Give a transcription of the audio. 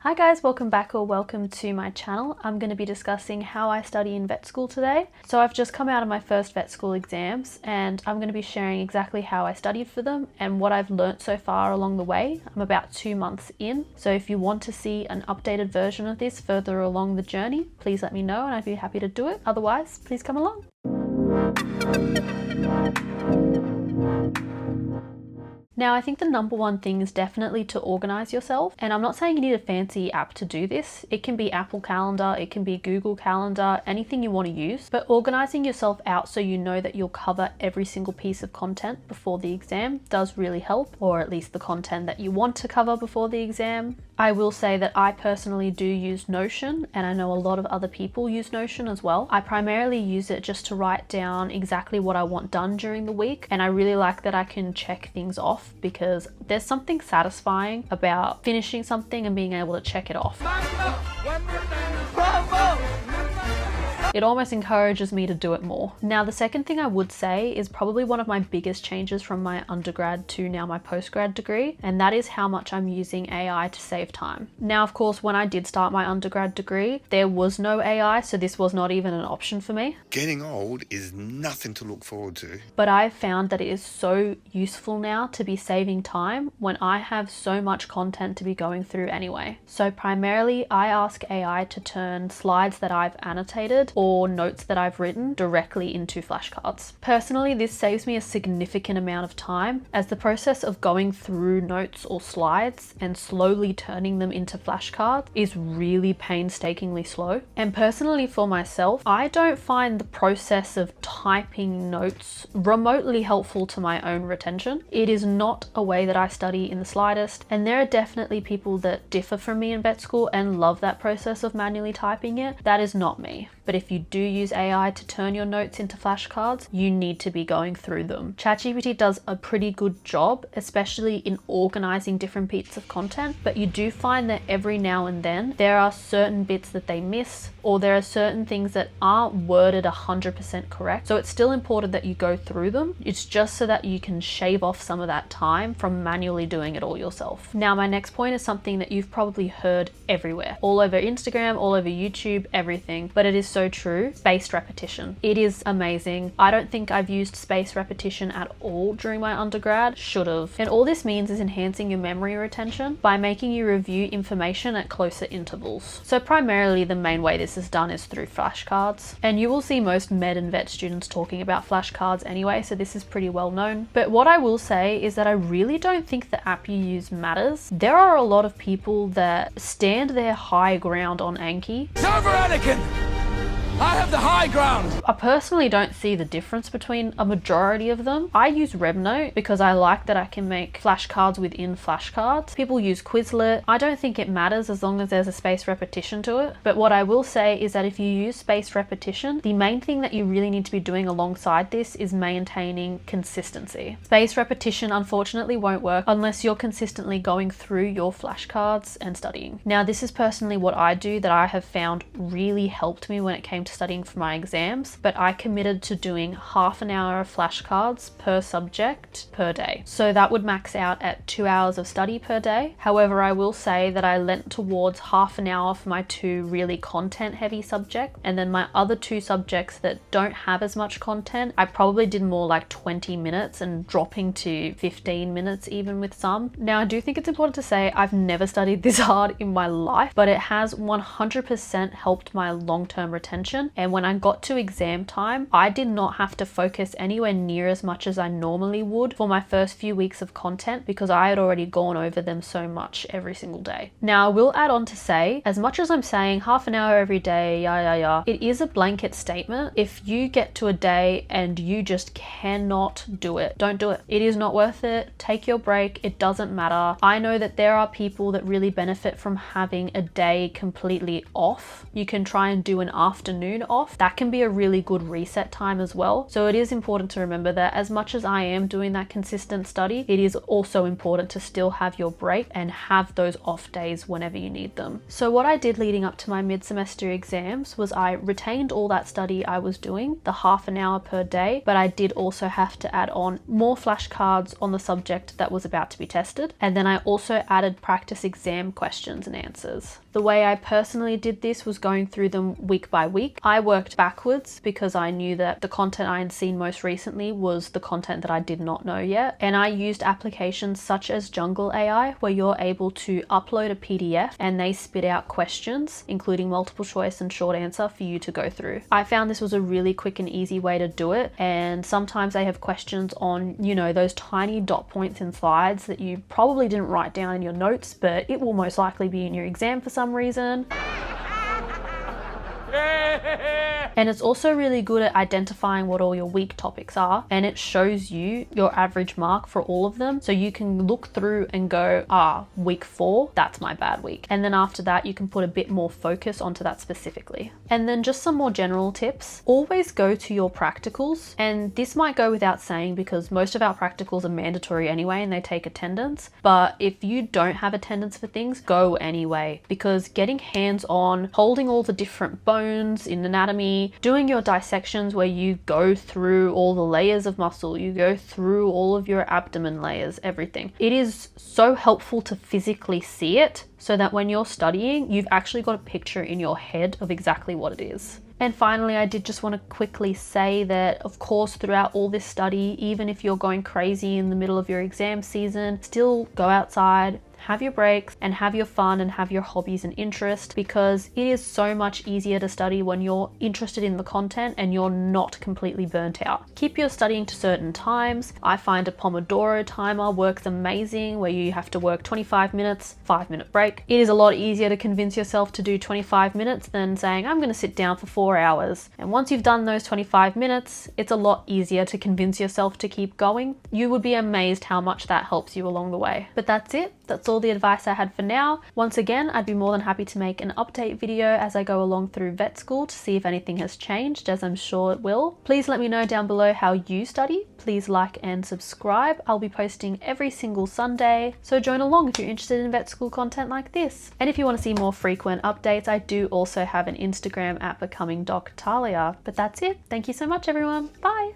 Hi guys, welcome back or welcome to my channel. I'm going to be discussing how I study in vet school today. So I've just come out of my first vet school exams and I'm going to be sharing exactly how I studied for them and what I've learnt so far along the way. I'm about 2 months in, so if you want to see an updated version of this further along the journey, please let me know and I'd be happy to do it. Otherwise, please come along. Now, I think the number one thing is definitely to organize yourself. And I'm not saying you need a fancy app to do this. It can be Apple Calendar, it can be Google Calendar, anything you want to use. But organizing yourself out so you know that you'll cover every single piece of content before the exam does really help, or at least the content that you want to cover before the exam. I will say that I personally do use Notion, and I know a lot of other people use Notion as well. I primarily use it just to write down exactly what I want done during the week, and I really like that I can check things off because there's something satisfying about finishing something and being able to check it off. It almost encourages me to do it more. Now, the second thing I would say is probably one of my biggest changes from my undergrad to now my postgrad degree, and that is how much I'm using AI to save time. Now, of course, when I did start my undergrad degree, there was no AI, so this was not even an option for me. Getting old is nothing to look forward to. But I've found that it is so useful now to be saving time when I have so much content to be going through anyway. So primarily, I ask AI to turn slides that I've annotated or notes that I've written directly into flashcards. Personally, this saves me a significant amount of time, as the process of going through notes or slides and slowly turning them into flashcards is really painstakingly slow. And personally for myself, I don't find the process of typing notes remotely helpful to my own retention. It is not a way that I study in the slightest, and there are definitely people that differ from me in vet school and love that process of manually typing it. That is not me. But if you do use AI to turn your notes into flashcards, you need to be going through them. ChatGPT does a pretty good job, especially in organizing different bits of content, but you do find that every now and then there are certain bits that they miss, or there are certain things that aren't worded 100% correct. So it's still important that you go through them. It's just so that you can shave off some of that time from manually doing it all yourself. Now, my next point is something that you've probably heard everywhere, all over Instagram, all over YouTube, everything, but it is so true: spaced repetition. It is amazing. I don't think I've used spaced repetition at all during my undergrad. Should have. And all this means is enhancing your memory retention by making you review information at closer intervals. So primarily the main way this is done is through flashcards. And you will see most med and vet students talking about flashcards anyway, so this is pretty well known. But what I will say is that I really don't think the app you use matters. There are a lot of people that stand their high ground on Anki. Server Anakin! I have the high ground! I personally don't see the difference between a majority of them. I use RevNote because I like that I can make flashcards within flashcards. People use Quizlet. I don't think it matters as long as there's a spaced repetition to it. But what I will say is that if you use spaced repetition, the main thing that you really need to be doing alongside this is maintaining consistency. Spaced repetition unfortunately won't work unless you're consistently going through your flashcards and studying. Now, this is personally what I do that I have found really helped me when it came to studying for my exams, but I committed to doing half an hour of flashcards per subject per day. So that would max out at 2 hours of study per day. However, I will say that I leant towards half an hour for my 2 really content heavy subjects, and then my other 2 subjects that don't have as much content, I probably did more like 20 minutes and dropping to 15 minutes even with some. Now, I do think it's important to say I've never studied this hard in my life, but it has 100% helped my long-term retention. And when I got to exam time, I did not have to focus anywhere near as much as I normally would for my first few weeks of content because I had already gone over them so much every single day. Now, I will add on to say, as much as I'm saying half an hour every day, it is a blanket statement. If you get to a day and you just cannot do it, don't do it. It is not worth it. Take your break. It doesn't matter. I know that there are people that really benefit from having a day completely off. You can try and do an afternoon afternoon off, that can be a really good reset time as well. So it is important to remember that as much as I am doing that consistent study, it is also important to still have your break and have those off days whenever you need them. So what I did leading up to my mid-semester exams was I retained all that study I was doing, the half an hour per day, but I did also have to add on more flashcards on the subject that was about to be tested. And then I also added practice exam questions and answers. The way I personally did this was going through them week by week. I worked backwards because I knew that the content I had seen most recently was the content that I did not know yet. And I used applications such as Jungle AI, where you're able to upload a PDF and they spit out questions, including multiple choice and short answer for you to go through. I found this was a really quick and easy way to do it. And sometimes they have questions on, you know, those tiny dot points in slides that you probably didn't write down in your notes, but it will most likely be in your exam for some reason. And it's also really good at identifying what all your weak topics are, and it shows you your average mark for all of them, so you can look through and go, week 4, that's my bad week. And then after that you can put a bit more focus onto that specifically. And then just some more general tips. Always go to your practicals, and this might go without saying because most of our practicals are mandatory anyway and they take attendance, but if you don't have attendance for things, go anyway, because getting hands-on, holding all the different bones in anatomy, doing your dissections where you go through all the layers of muscle, you go through all of your abdomen layers, everything. It is so helpful to physically see it so that when you're studying, you've actually got a picture in your head of exactly what it is. And finally, I did just want to quickly say that, of course, throughout all this study, even if you're going crazy in the middle of your exam season, still go outside, have your breaks, and have your fun and have your hobbies and interests, because it is so much easier to study when you're interested in the content and you're not completely burnt out. Keep your studying to certain times. I find a Pomodoro timer works amazing, where you have to work 25 minutes, 5-minute break. It is a lot easier to convince yourself to do 25 minutes than saying, I'm going to sit down for 4 hours. And once you've done those 25 minutes, it's a lot easier to convince yourself to keep going. You would be amazed how much that helps you along the way. But that's it. That's all the advice I had for now. Once again, I'd be more than happy to make an update video as I go along through vet school to see if anything has changed, as I'm sure it will. Please let me know down below how you study. Please like and subscribe. I'll be posting every single Sunday, so join along if you're interested in vet school content like this. And if you want to see more frequent updates, I do also have an Instagram at becomingdoctalia. But that's it. Thank you so much, everyone. Bye.